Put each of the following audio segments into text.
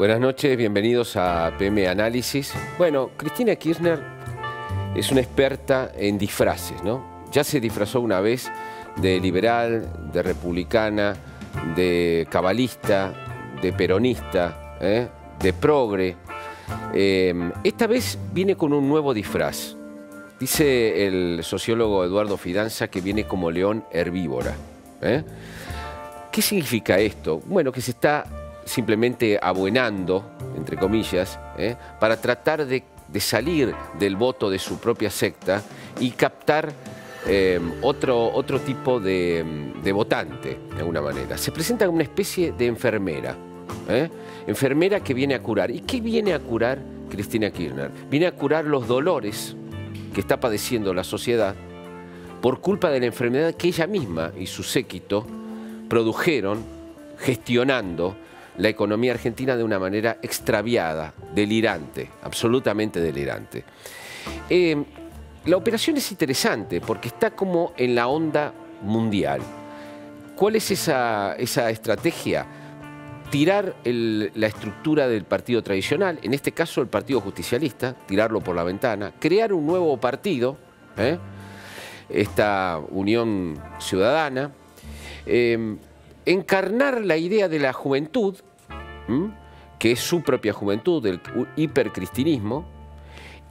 Buenas noches, bienvenidos a PM Análisis. Bueno, Cristina Kirchner es una experta en disfraces, ¿no? Ya se disfrazó una vez de liberal, de republicana, de cabalista, de peronista, de progre. Esta vez viene con un nuevo disfraz. Dice el sociólogo Eduardo Fidanza que viene como león herbívora. ¿Qué significa esto? Bueno, que se está simplemente abuenando, entre comillas, para tratar de salir del voto de su propia secta y captar otro tipo de votante, de alguna manera. Se presenta como una especie de enfermera, enfermera que viene a curar. ¿Y qué viene a curar Cristina Kirchner? Viene a curar los dolores que está padeciendo la sociedad por culpa de la enfermedad que ella misma y su séquito produjeron gestionando la economía argentina de una manera extraviada, delirante, absolutamente delirante. La operación es interesante porque está como en la onda mundial. ¿Cuál es esa estrategia? Tirar la estructura del partido tradicional, en este caso el Partido Justicialista, tirarlo por la ventana, crear un nuevo partido, esta Unión Ciudadana, encarnar la idea de la juventud, que es su propia juventud, del hipercristinismo,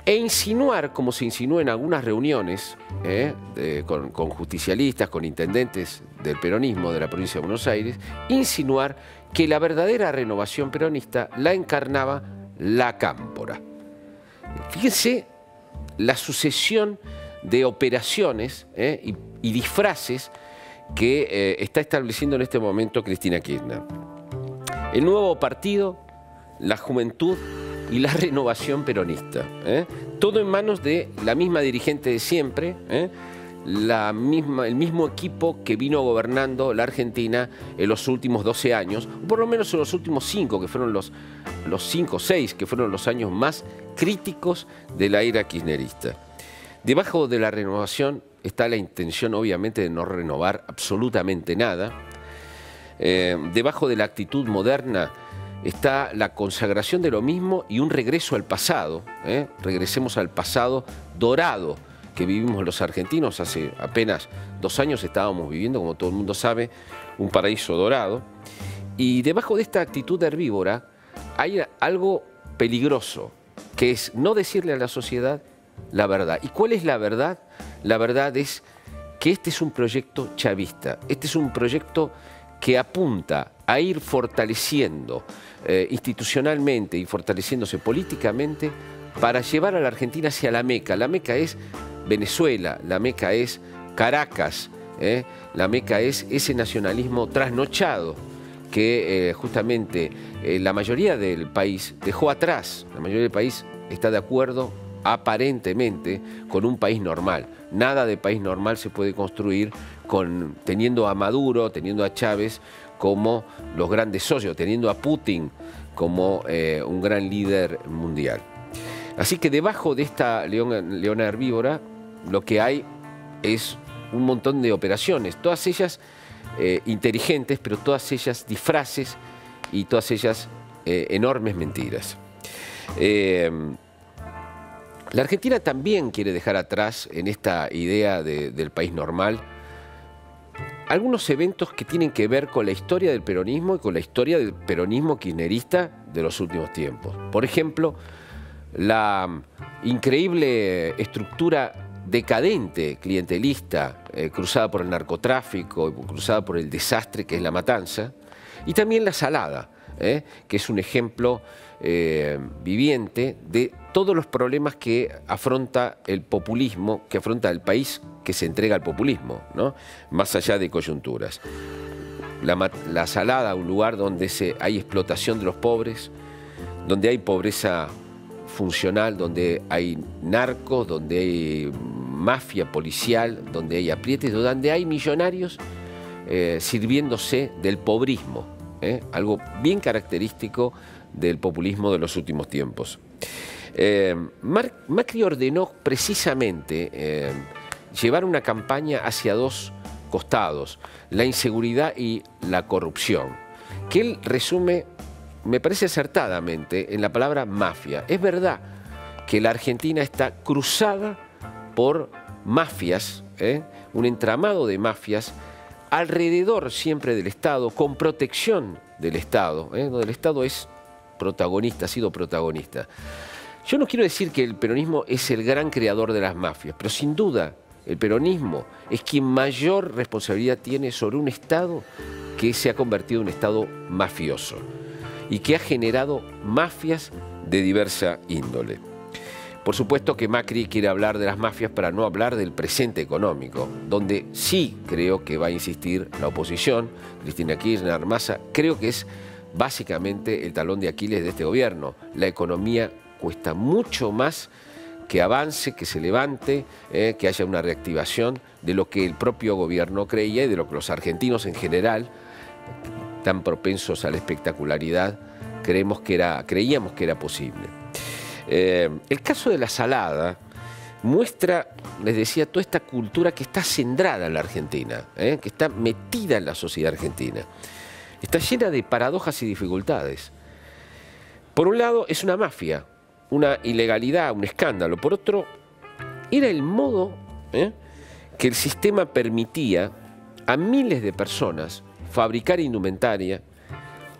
e insinuar, como se insinuó en algunas reuniones con justicialistas, con intendentes del peronismo de la provincia de Buenos Aires, insinuar que la verdadera renovación peronista la encarnaba la Cámpora. Fíjense la sucesión de operaciones y disfraces que está estableciendo en este momento Cristina Kirchner. El nuevo partido, la juventud y la renovación peronista. Todo en manos de la misma dirigente de siempre, el mismo equipo que vino gobernando la Argentina en los últimos 12 años, o por lo menos en los últimos 5, que fueron los 5 o 6, que fueron los años más críticos de la era kirchnerista. Debajo de la renovación está la intención, obviamente, de no renovar absolutamente nada. Debajo de la actitud moderna está la consagración de lo mismo y un regreso al pasado. Regresemos al pasado dorado que vivimos los argentinos. Hace apenas 2 años estábamos viviendo, como todo el mundo sabe, un paraíso dorado. Y debajo de esta actitud herbívora hay algo peligroso, que es no decirle a la sociedad la verdad. ¿Y cuál es la verdad? La verdad es que este es un proyecto chavista, este es un proyecto que apunta a ir fortaleciendo institucionalmente y fortaleciéndose políticamente para llevar a la Argentina hacia la Meca. La Meca es Venezuela, la Meca es Caracas, la Meca es ese nacionalismo trasnochado que justamente la mayoría del país dejó atrás. La mayoría del país está de acuerdo aparentemente con un país normal. Nada de país normal se puede construir teniendo a Maduro, teniendo a Chávez como los grandes socios, teniendo a Putin como un gran líder mundial. Así que debajo de esta leona herbívora lo que hay es un montón de operaciones, todas ellas inteligentes, pero todas ellas disfraces y todas ellas enormes mentiras. La Argentina también quiere dejar atrás, en esta idea del país normal, algunos eventos que tienen que ver con la historia del peronismo y con la historia del peronismo kirchnerista de los últimos tiempos. Por ejemplo, la increíble estructura decadente, clientelista, cruzada por el narcotráfico, cruzada por el desastre que es la matanza, y también la salada, que es un ejemplo viviente de todos los problemas que afronta el populismo, que afronta el país que se entrega al populismo, ¿no? Más allá de coyunturas. La salada, un lugar donde hay explotación de los pobres, donde hay pobreza funcional, donde hay narcos, donde hay mafia policial, donde hay aprietes, donde hay millonarios sirviéndose del pobrismo, algo bien característico del populismo de los últimos tiempos. Macri ordenó precisamente llevar una campaña hacia dos costados, la inseguridad y la corrupción, que él resume me parece acertadamente, en la palabra mafia. Es verdad que la Argentina está cruzada por mafias, un entramado de mafias alrededor siempre del Estado, con protección del Estado, donde el Estado es protagonista, ha sido protagonista. Yo no quiero decir que el peronismo es el gran creador de las mafias, pero sin duda el peronismo es quien mayor responsabilidad tiene sobre un Estado que se ha convertido en un Estado mafioso y que ha generado mafias de diversa índole. Por supuesto que Macri quiere hablar de las mafias para no hablar del presente económico, donde sí creo que va a insistir la oposición, Cristina Kirchner, Massa. Creo que es básicamente el talón de Aquiles de este gobierno. La economía cuesta mucho más que avance, que se levante, que haya una reactivación de lo que el propio gobierno creía y de lo que los argentinos en general, tan propensos a la espectacularidad, creíamos que era posible. El caso de la salada muestra, les decía, toda esta cultura que está centrada en la Argentina, que está metida en la sociedad argentina. Está llena de paradojas y dificultades. Por un lado, es una mafia, una ilegalidad, un escándalo. Por otro, era el modo que el sistema permitía a miles de personas fabricar indumentaria,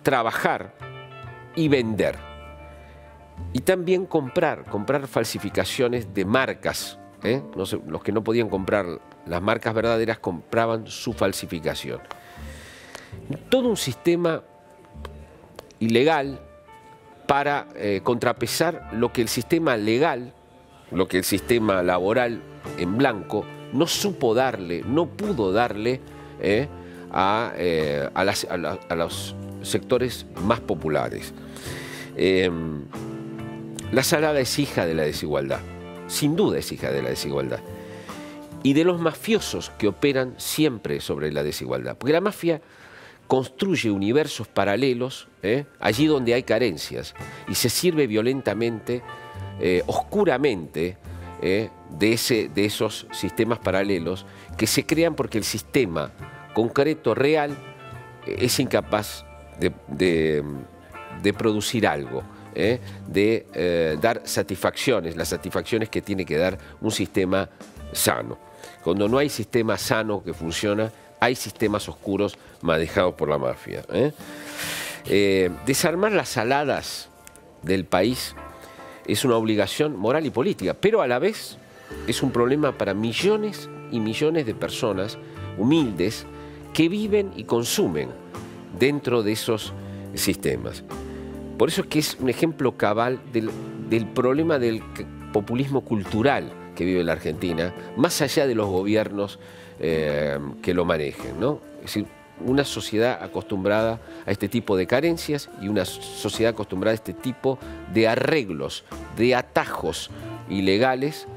trabajar y vender. Y también comprar falsificaciones de marcas. No sé, los que no podían comprar las marcas verdaderas compraban su falsificación. Todo un sistema ilegal para contrapesar lo que el sistema legal, lo que el sistema laboral en blanco no supo darle, no pudo darle a los sectores más populares. La salada es hija de la desigualdad, sin duda es hija de la desigualdad, y de los mafiosos que operan siempre sobre la desigualdad, porque la mafia construye universos paralelos allí donde hay carencias y se sirve violentamente, oscuramente, de esos sistemas paralelos que se crean porque el sistema concreto, real, es incapaz de producir algo, de dar satisfacciones, las satisfacciones que tiene que dar un sistema sano. Cuando no hay sistema sano que funciona, hay sistemas oscuros manejados por la mafia. Desarmar las saladas del país es una obligación moral y política, pero a la vez es un problema para millones y millones de personas humildes que viven y consumen dentro de esos sistemas. Por eso es que es un ejemplo cabal del problema del populismo cultural que vive la Argentina, más allá de los gobiernos que lo manejen, ¿no? Es decir, una sociedad acostumbrada a este tipo de carencias y una sociedad acostumbrada a este tipo de arreglos, de atajos ilegales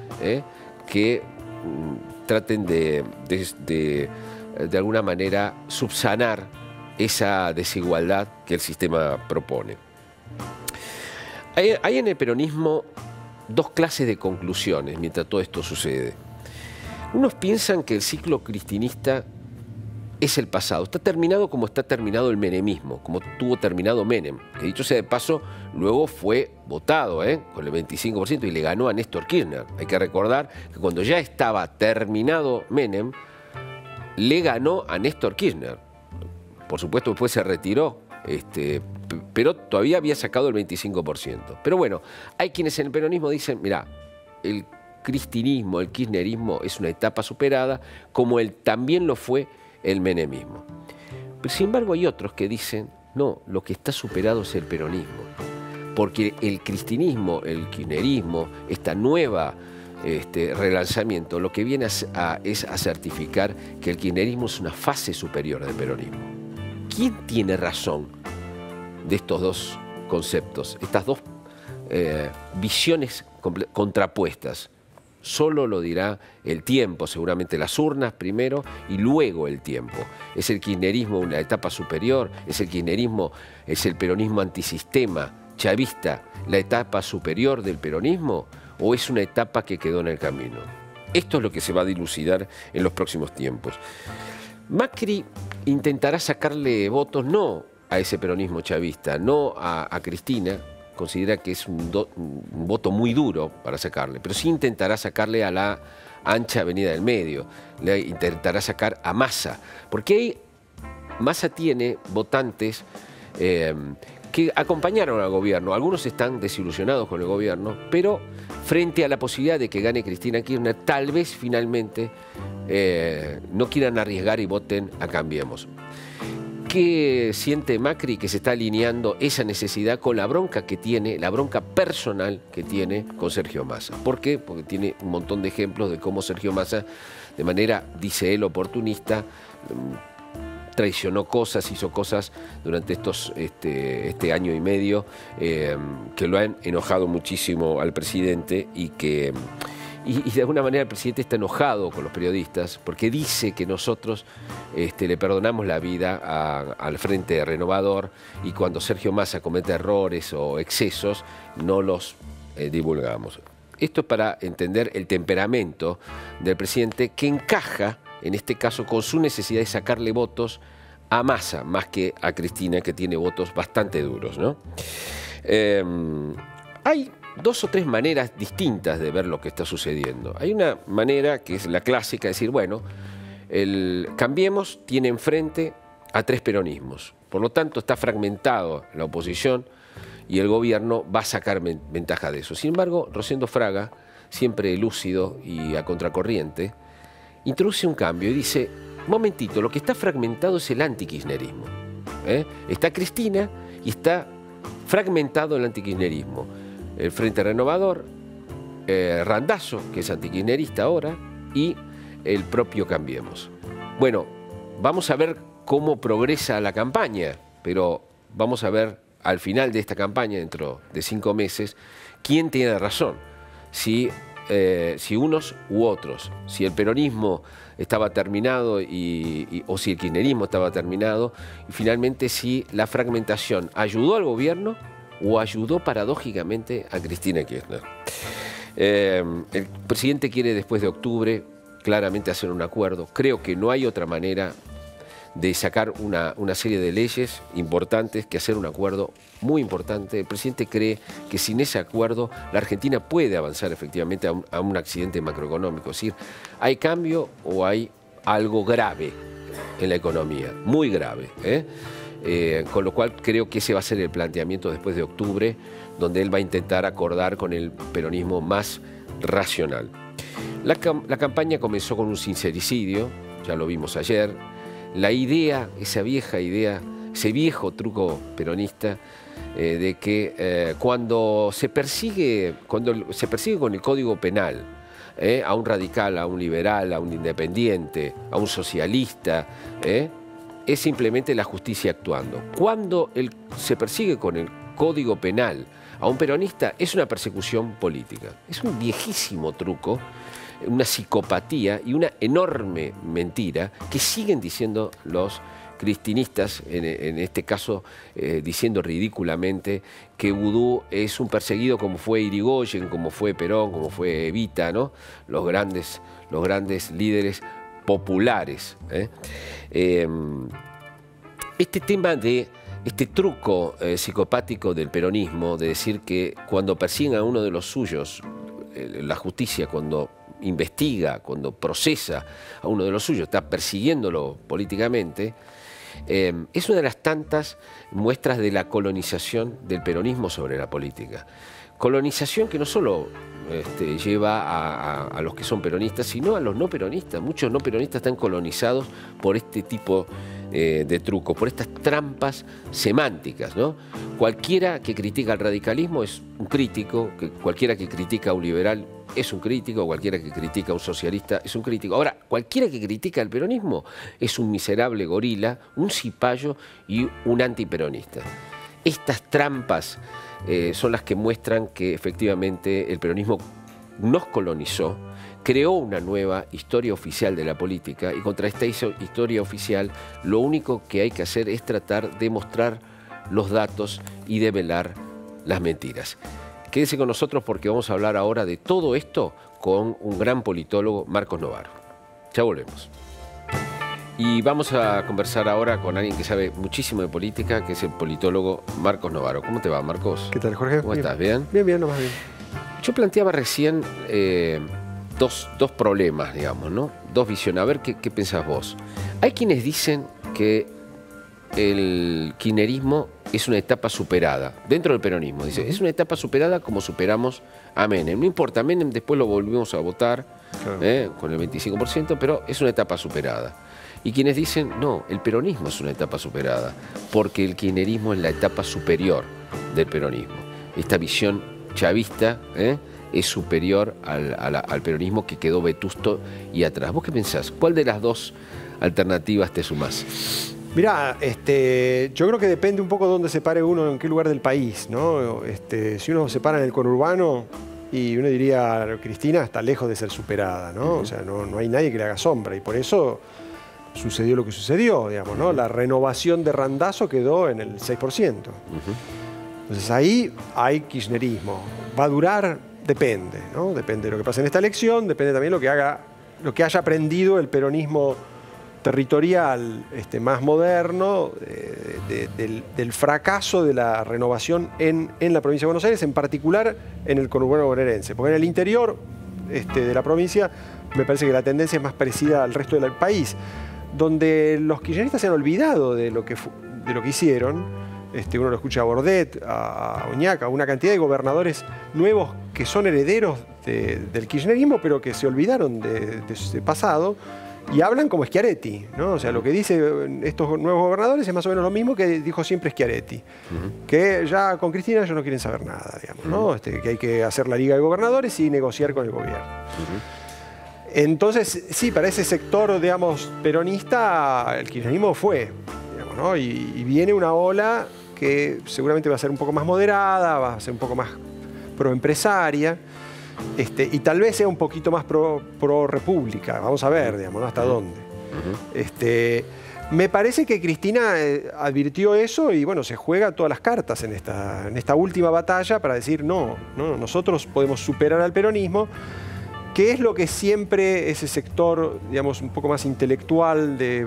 que traten de alguna manera subsanar esa desigualdad que el sistema propone. Hay en el peronismo dos clases de conclusiones mientras todo esto sucede. Unos piensan que el ciclo cristinista es el pasado. Está terminado como está terminado el menemismo, como tuvo terminado Menem, que dicho sea de paso, luego fue votado con el 25% y le ganó a Néstor Kirchner. Hay que recordar que cuando ya estaba terminado Menem, le ganó a Néstor Kirchner. Por supuesto, después se retiró, pero todavía había sacado el 25%. Pero bueno, hay quienes en el peronismo dicen, mirá, el cristinismo, el kirchnerismo es una etapa superada, como también lo fue el menemismo. Pero sin embargo hay otros que dicen, no, lo que está superado es el peronismo, porque el cristinismo, el kirchnerismo, esta nueva relanzamiento, lo que viene es a certificar que el kirchnerismo es una fase superior del peronismo. ¿Quién tiene razón de estos dos conceptos, estas dos visiones contrapuestas? Solo lo dirá el tiempo, seguramente las urnas primero y luego el tiempo. ¿Es el kirchnerismo una etapa superior? ¿Es el kirchnerismo, es el peronismo antisistema, chavista, la etapa superior del peronismo? ¿O es una etapa que quedó en el camino? Esto es lo que se va a dilucidar en los próximos tiempos. Macri intentará sacarle votos no a ese peronismo chavista, no a Cristina, considera que es un voto muy duro para sacarle, pero sí intentará sacarle a la ancha avenida del medio, le intentará sacar a Massa, porque ahí Massa tiene votantes que acompañaron al gobierno. Algunos están desilusionados con el gobierno, pero frente a la posibilidad de que gane Cristina Kirchner, tal vez finalmente no quieran arriesgar y voten a Cambiemos. ¿Qué siente Macri? Que se está alineando esa necesidad con la bronca que tiene, la bronca personal que tiene con Sergio Massa. ¿Por qué? Porque tiene un montón de ejemplos de cómo Sergio Massa, de manera, dice él, oportunista, traicionó cosas, hizo cosas durante este año y medio que lo han enojado muchísimo al presidente y de alguna manera el presidente está enojado con los periodistas porque dice que nosotros le perdonamos la vida al Frente Renovador y cuando Sergio Massa comete errores o excesos no los divulgamos. Esto es para entender el temperamento del presidente que encaja en este caso con su necesidad de sacarle votos a Massa, más que a Cristina, que tiene votos bastante duros, ¿no? Hay dos o tres maneras distintas de ver lo que está sucediendo. Hay una manera que es la clásica, decir, bueno, el Cambiemos tiene enfrente a tres peronismos, por lo tanto está fragmentado la oposición y el gobierno va a sacar ventaja de eso. Sin embargo, Rosendo Fraga, siempre lúcido y a contracorriente, introduce un cambio y dice, momentito, lo que está fragmentado es el antikirchnerismo. Está Cristina y está fragmentado el antikirchnerismo. El Frente Renovador, Randazzo, que es antikirchnerista ahora, y el propio Cambiemos. Bueno, vamos a ver cómo progresa la campaña, pero vamos a ver al final de esta campaña, dentro de 5 meses, quién tiene razón. Si unos u otros, si el peronismo estaba terminado o si el kirchnerismo estaba terminado, y finalmente si la fragmentación ayudó al gobierno o ayudó paradójicamente a Cristina Kirchner. El presidente quiere después de octubre claramente hacer un acuerdo. Creo que no hay otra manera de sacar una serie de leyes importantes que hacer un acuerdo muy importante. El presidente cree que sin ese acuerdo la Argentina puede avanzar efectivamente a un accidente macroeconómico. Es decir, hay cambio o hay algo grave en la economía, muy grave. Con lo cual creo que ese va a ser el planteamiento después de octubre, donde él va a intentar acordar con el peronismo más racional. La campaña comenzó con un sincericidio, ya lo vimos ayer. La idea, esa vieja idea, ese viejo truco peronista de que cuando se persigue con el Código Penal a un radical, a un liberal, a un independiente, a un socialista, es simplemente la justicia actuando. Cuando se persigue con el Código Penal a un peronista, es una persecución política. Es un viejísimo truco, una psicopatía y una enorme mentira que siguen diciendo los cristinistas, en este caso diciendo ridículamente que Vudú es un perseguido como fue Irigoyen, como fue Perón, como fue Evita, ¿no? Los grandes líderes populares. Este tema de este truco psicopático del peronismo, de decir que cuando persiguen a uno de los suyos, la justicia cuando investiga, cuando procesa a uno de los suyos, está persiguiéndolo políticamente, es una de las tantas muestras de la colonización del peronismo sobre la política. Colonización que no solo lleva a los que son peronistas, sino a los no peronistas. Muchos no peronistas están colonizados por este tipo de trucos, por estas trampas semánticas, ¿no? Cualquiera que critica al radicalismo es un crítico, cualquiera que critica a un liberal es un crítico, cualquiera que critica a un socialista es un crítico. Ahora, cualquiera que critica al peronismo es un miserable gorila, un cipayo y un antiperonista. Estas trampas son las que muestran que efectivamente el peronismo nos colonizó, creó una nueva historia oficial de la política y contra esta historia oficial lo único que hay que hacer es tratar de mostrar los datos y develar las mentiras. Quédese con nosotros porque vamos a hablar ahora de todo esto con un gran politólogo, Marcos Novaro. Ya volvemos. Y vamos a conversar ahora con alguien que sabe muchísimo de política, que es el politólogo Marcos Novaro. ¿Cómo te va, Marcos? ¿Qué tal, Jorge? ¿Cómo estás? ¿Bien? Bien, nomás bien. Yo planteaba recién dos problemas, digamos, ¿no? Dos visiones. A ver qué pensás vos. Hay quienes dicen que el kirchnerismo es una etapa superada, dentro del peronismo. Dice, es una etapa superada como superamos a Menem. No importa, Menem después lo volvimos a votar, claro, con el 25%, pero es una etapa superada. Y quienes dicen, no, el peronismo es una etapa superada, porque el kirchnerismo es la etapa superior del peronismo. Esta visión chavista es superior al peronismo que quedó vetusto y atrás. ¿Vos qué pensás? ¿Cuál de las dos alternativas te sumás? Mirá, yo creo que depende un poco de dónde se pare uno, en qué lugar del país, ¿no? Si uno se para en el conurbano, y uno diría, Cristina está lejos de ser superada, ¿no? O sea, no hay nadie que le haga sombra, y por eso sucedió lo que sucedió, digamos, ¿no? La renovación de Randazzo quedó en el 6%. Entonces ahí hay kirchnerismo. ¿Va a durar? Depende, ¿no? Depende de lo que pase en esta elección, depende también de lo que haya aprendido el peronismo territorial más moderno, del fracaso de la renovación en la provincia de Buenos Aires, en particular en el conurbano bonaerense. Porque en el interior de la provincia me parece que la tendencia es más parecida al resto del país, donde los kirchneristas se han olvidado de lo que hicieron. Uno lo escucha a Bordet, a Oñaca, a una cantidad de gobernadores nuevos que son herederos del kirchnerismo, pero que se olvidaron de ese pasado y hablan como Schiaretti, ¿no? O sea, lo que dicen estos nuevos gobernadores es más o menos lo mismo que dijo siempre Schiaretti, que ya con Cristina ellos no quieren saber nada, digamos, ¿no? Que hay que hacer la liga de gobernadores y negociar con el gobierno. Entonces, sí, para ese sector, digamos, peronista, el kirchnerismo fue, digamos, ¿no? Y viene una ola que seguramente va a ser un poco más moderada, va a ser un poco más proempresaria, y tal vez sea un poquito más pro república. Vamos a ver, digamos, ¿no? Hasta dónde. Me parece que Cristina advirtió eso y, bueno, se juega todas las cartas en esta última batalla para decir, no, nosotros podemos superar al peronismo, que es lo que siempre ese sector, digamos, un poco más intelectual de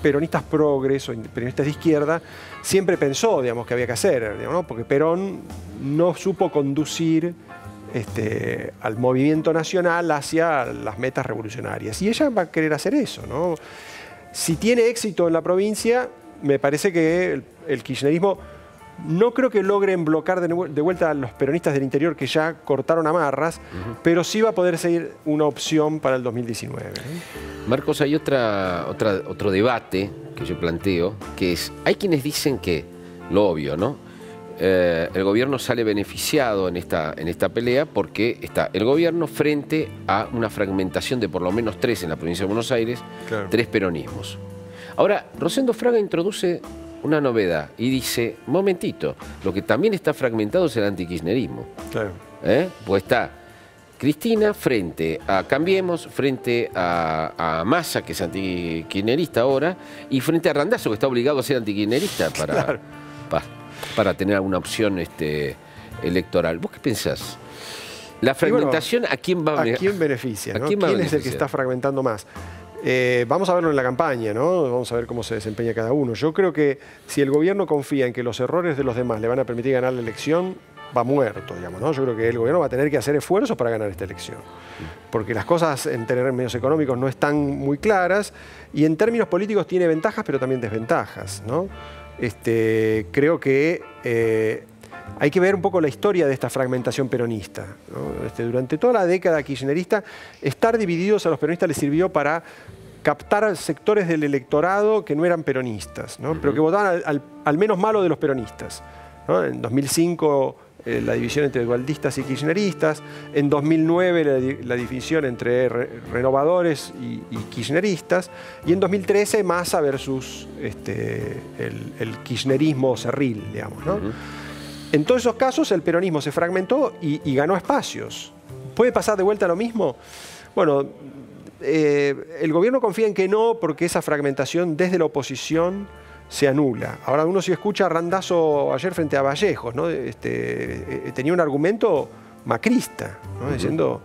peronistas progres o peronistas de izquierda, siempre pensó, digamos, que había que hacer, digamos, ¿no? Porque Perón no supo conducir al movimiento nacional hacia las metas revolucionarias. Y ella va a querer hacer eso, ¿no? Si tiene éxito en la provincia, me parece que el kirchnerismo no creo que logren bloquear de vuelta a los peronistas del interior que ya cortaron amarras, pero sí va a poder ser una opción para el 2019. Marcos, hay otro debate que yo planteo, que es, hay quienes dicen que, lo obvio, ¿no? El gobierno sale beneficiado en esta pelea porque está el gobierno frente a una fragmentación de por lo menos 3 en la provincia de Buenos Aires, claro, 3 peronismos. Ahora, Rosendo Fraga introduce una novedad y dice, momentito, lo que también está fragmentado es el antikirchnerismo. Claro. Pues está Cristina frente a Cambiemos, frente a Massa, que es antikirchnerista ahora, y frente a Randazzo, que está obligado a ser antikirchnerista para tener alguna opción electoral. ¿Vos qué pensás? La fragmentación, bueno, ¿a quién va a quién beneficia? ¿No? ¿Quién es el que está fragmentando más? Vamos a verlo en la campaña, ¿no? Vamos a ver cómo se desempeña cada uno. Yo creo que si el gobierno confía en que los errores de los demás le van a permitir ganar la elección, va muerto, digamos, ¿no? Yo creo que el gobierno va a tener que hacer esfuerzos para ganar esta elección. Porque las cosas en términos económicos no están muy claras y en términos políticos tiene ventajas, pero también desventajas, ¿no? Creo que hay que ver un poco la historia de esta fragmentación peronista, ¿no? Durante toda la década kirchnerista, estar divididos a los peronistas les sirvió para captar sectores del electorado que no eran peronistas, ¿no? Pero que votaban al menos malo de los peronistas, ¿no? En 2005 la división entre dualdistas y kirchneristas, en 2009 la división entre renovadores y kirchneristas, y en 2013 Massa versus el kirchnerismo cerril, digamos, ¿no? En todos esos casos el peronismo se fragmentó y ganó espacios. ¿Puede pasar de vuelta lo mismo? Bueno, el gobierno confía en que no, porque esa fragmentación desde la oposición se anula. Ahora uno si escucha a Randazzo ayer frente a Vallejos, ¿no? Tenía un argumento macrista, ¿no? Diciendo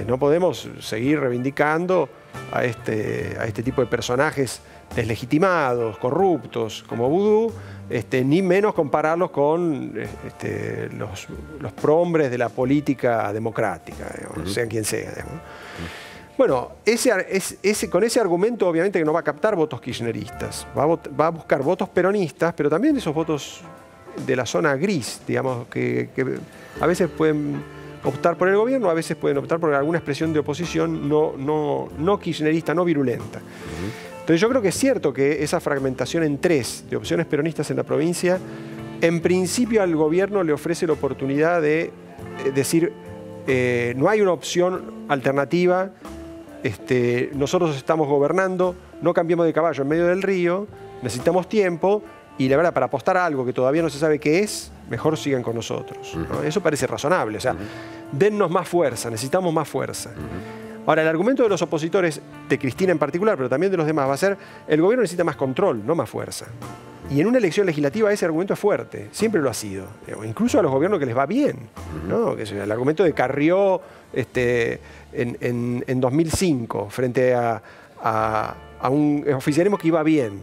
No podemos seguir reivindicando a este tipo de personajes deslegitimados, corruptos, como Vudú, ni menos compararlos con los prohombres de la política democrática, digamos, sean quien sea. Digamos. Bueno, con ese argumento obviamente que no va a captar votos kirchneristas, va a buscar votos peronistas, pero también esos votos de la zona gris, digamos, que a veces pueden optar por el gobierno, a veces pueden optar por alguna expresión de oposición no kirchnerista, no virulenta. Entonces yo creo que es cierto que esa fragmentación en tres de opciones peronistas en la provincia, en principio al gobierno le ofrece la oportunidad de decir, no hay una opción alternativa, nosotros estamos gobernando, no cambiemos de caballo en medio del río, necesitamos tiempo y la verdad, para apostar a algo que todavía no se sabe qué es, mejor sigan con nosotros, ¿no? Eso parece razonable, o sea, dennos más fuerza, necesitamos más fuerza. Ahora, el argumento de los opositores, de Cristina en particular, pero también de los demás, va a ser, el gobierno necesita más control, no más fuerza. Y en una elección legislativa ese argumento es fuerte, siempre lo ha sido. Incluso a los gobiernos que les va bien, ¿no? El argumento de Carrió en 2005, frente a un oficialismo que iba bien.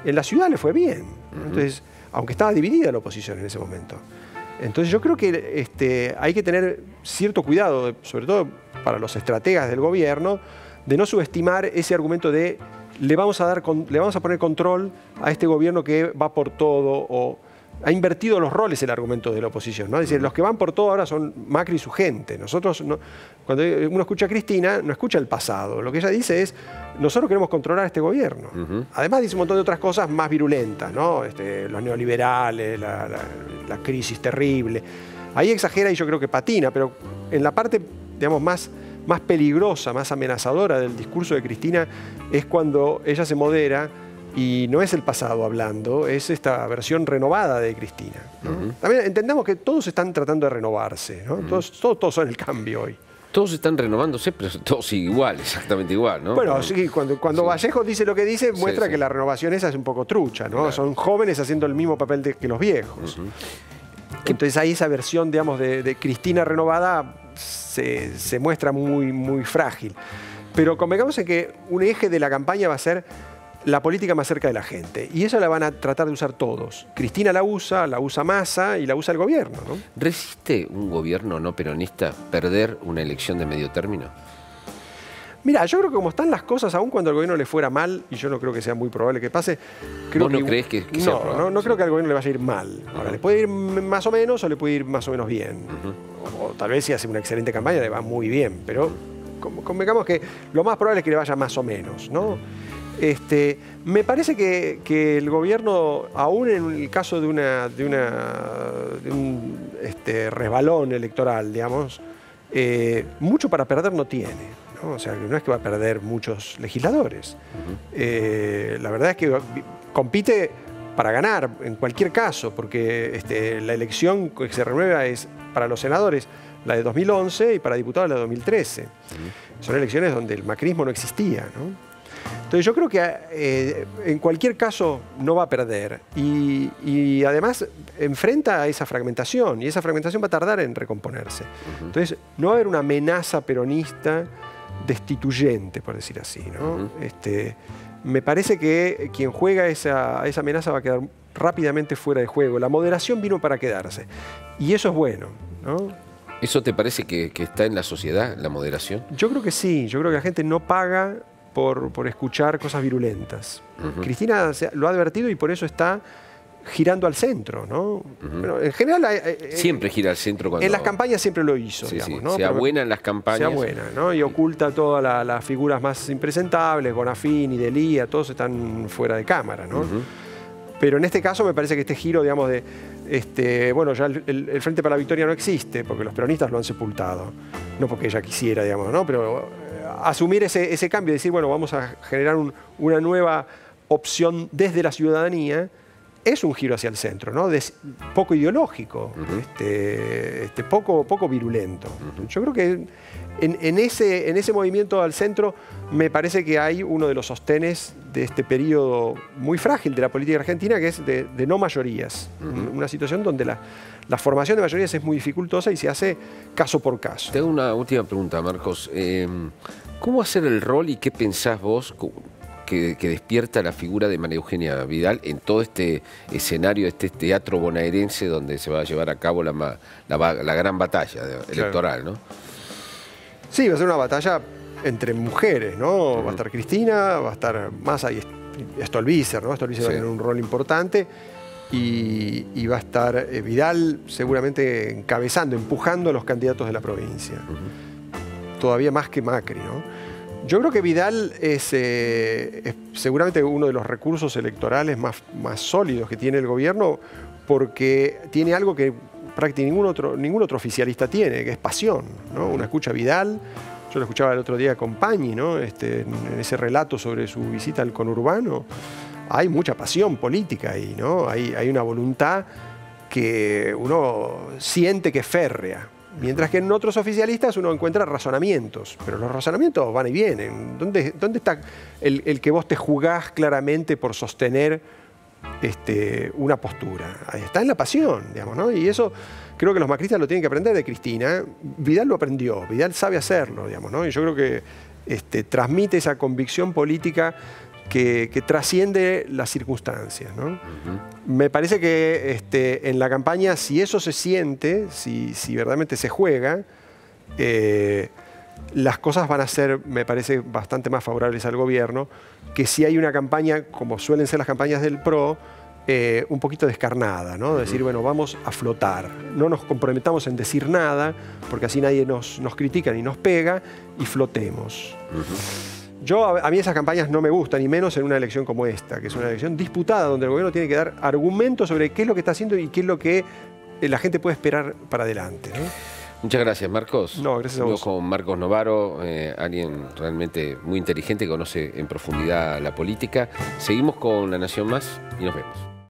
En la ciudad le fue bien. Entonces, aunque estaba dividida la oposición en ese momento. Entonces yo creo que hay que tener cierto cuidado, sobre todo para los estrategas del gobierno, de no subestimar ese argumento de le vamos a poner control a este gobierno que va por todo, o ha invertido los roles el argumento de la oposición, ¿no? Es decir, los que van por todo ahora son Macri y su gente. Nosotros, cuando uno escucha a Cristina, no escucha el pasado. Lo que ella dice es, nosotros queremos controlar a este gobierno. Además dice un montón de otras cosas más virulentas, ¿no? Los neoliberales, la crisis terrible. Ahí exagera y yo creo que patina, pero en la parte, digamos, más peligrosa, más amenazadora del discurso de Cristina es cuando ella se modera y no es el pasado hablando, es esta versión renovada de Cristina, ¿no? También entendamos que todos están tratando de renovarse, ¿no? Todos son el cambio hoy. Todos están renovándose, pero todos igual, exactamente igual, ¿no? Bueno, sí, cuando Vallejo dice lo que dice, muestra que la renovación esa es un poco trucha, ¿no? Claro. Son jóvenes haciendo el mismo papel que los viejos. Entonces ahí esa versión, digamos, de Cristina renovada se muestra muy frágil. Pero convengamos en que un eje de la campaña va a ser la política más cerca de la gente. Y eso la van a tratar de usar todos. Cristina la usa Massa y la usa el gobierno, ¿no? ¿Resiste un gobierno no peronista perder una elección de medio término? Mira, yo creo que como están las cosas, aun cuando al gobierno le fuera mal, y yo no creo que sea muy probable que pase... ¿Vos no crees que sea probable? No creo que al gobierno le vaya a ir mal. Ahora, le puede ir más o menos o le puede ir más o menos bien. O tal vez si hace una excelente campaña le va muy bien, pero convengamos que lo más probable es que le vaya más o menos, ¿no? Me parece que el gobierno, aún en el caso de un resbalón electoral, digamos, mucho para perder no tiene, ¿no? O sea, que no es que va a perder muchos legisladores. La verdad es que compite para ganar en cualquier caso, porque la elección que se renueva es para los senadores la de 2011 y para diputados la de 2013. Son elecciones donde el macrismo no existía, ¿no? Entonces yo creo que en cualquier caso no va a perder y además enfrenta a esa fragmentación y esa fragmentación va a tardar en recomponerse. Entonces no va a haber una amenaza peronista destituyente, por decir así, ¿no? Me parece que quien juega esa amenaza va a quedar rápidamente fuera de juego. La moderación vino para quedarse y eso es bueno, ¿no? ¿Eso te parece que está en la sociedad, la moderación? Yo creo que sí, yo creo que la gente no paga por escuchar cosas virulentas. Cristina lo ha advertido y por eso está girando al centro, ¿no? Bueno, en general... siempre gira al centro cuando... En las campañas siempre lo hizo, digamos, ¿no? Sea buena en las campañas. Sea buena, ¿no? Y oculta todas las figuras más impresentables, Bonafini, Delía, todos están fuera de cámara, ¿no? Pero en este caso me parece que este giro, digamos, bueno, ya el Frente para la Victoria no existe, porque los peronistas lo han sepultado. No porque ella quisiera, digamos, ¿no? Pero asumir ese cambio y decir, bueno, vamos a generar una nueva opción desde la ciudadanía, es un giro hacia el centro, ¿no? Poco ideológico, poco virulento. Yo creo que en ese movimiento al centro me parece que hay uno de los sostenes de este periodo muy frágil de la política argentina, que es de no mayorías. Una situación donde la formación de mayorías es muy dificultosa y se hace caso por caso. Te hago una última pregunta, Marcos. ¿Cómo hacer el rol y qué pensás vos que despierta la figura de María Eugenia Vidal en todo este escenario, este teatro bonaerense donde se va a llevar a cabo la gran batalla electoral, ¿no? Sí, va a ser una batalla entre mujeres, ¿no? Va a estar Cristina, va a estar Massa y Stolbizer, ¿no? Stolbizer va a tener un rol importante y va a estar Vidal seguramente encabezando, empujando a los candidatos de la provincia. Todavía más que Macri, ¿no? Yo creo que Vidal es seguramente uno de los recursos electorales más sólidos que tiene el gobierno, porque tiene algo que prácticamente ningún otro oficialista tiene, que es pasión, ¿no? Uno escucha a Vidal, yo lo escuchaba el otro día con Pañi, ¿no? En ese relato sobre su visita al conurbano, hay mucha pasión política ahí, ¿no? Hay una voluntad que uno siente que es férrea. Mientras que en otros oficialistas uno encuentra razonamientos, pero los razonamientos van y vienen. ¿Dónde está el que vos te jugás claramente por sostener una postura? Ahí está en la pasión, digamos, ¿no? Y eso creo que los macristas lo tienen que aprender de Cristina. Vidal lo aprendió, Vidal sabe hacerlo, digamos, ¿no? Y yo creo que transmite esa convicción política que trasciende las circunstancias, ¿no? Me parece que en la campaña, si eso se siente, si verdaderamente se juega, las cosas van a ser, me parece, bastante más favorables al gobierno que si hay una campaña, como suelen ser las campañas del PRO, un poquito descarnada, ¿no? Decir, bueno, vamos a flotar. No nos comprometamos en decir nada, porque así nadie nos critica ni nos pega, y flotemos. A mí esas campañas no me gustan, ni menos en una elección como esta, que es una elección disputada, donde el gobierno tiene que dar argumentos sobre qué es lo que está haciendo y qué es lo que la gente puede esperar para adelante, ¿no? Muchas gracias, Marcos. No, gracias a vos. Con Marcos Novaro, alguien realmente muy inteligente, que conoce en profundidad la política. Seguimos con La Nación Más y nos vemos.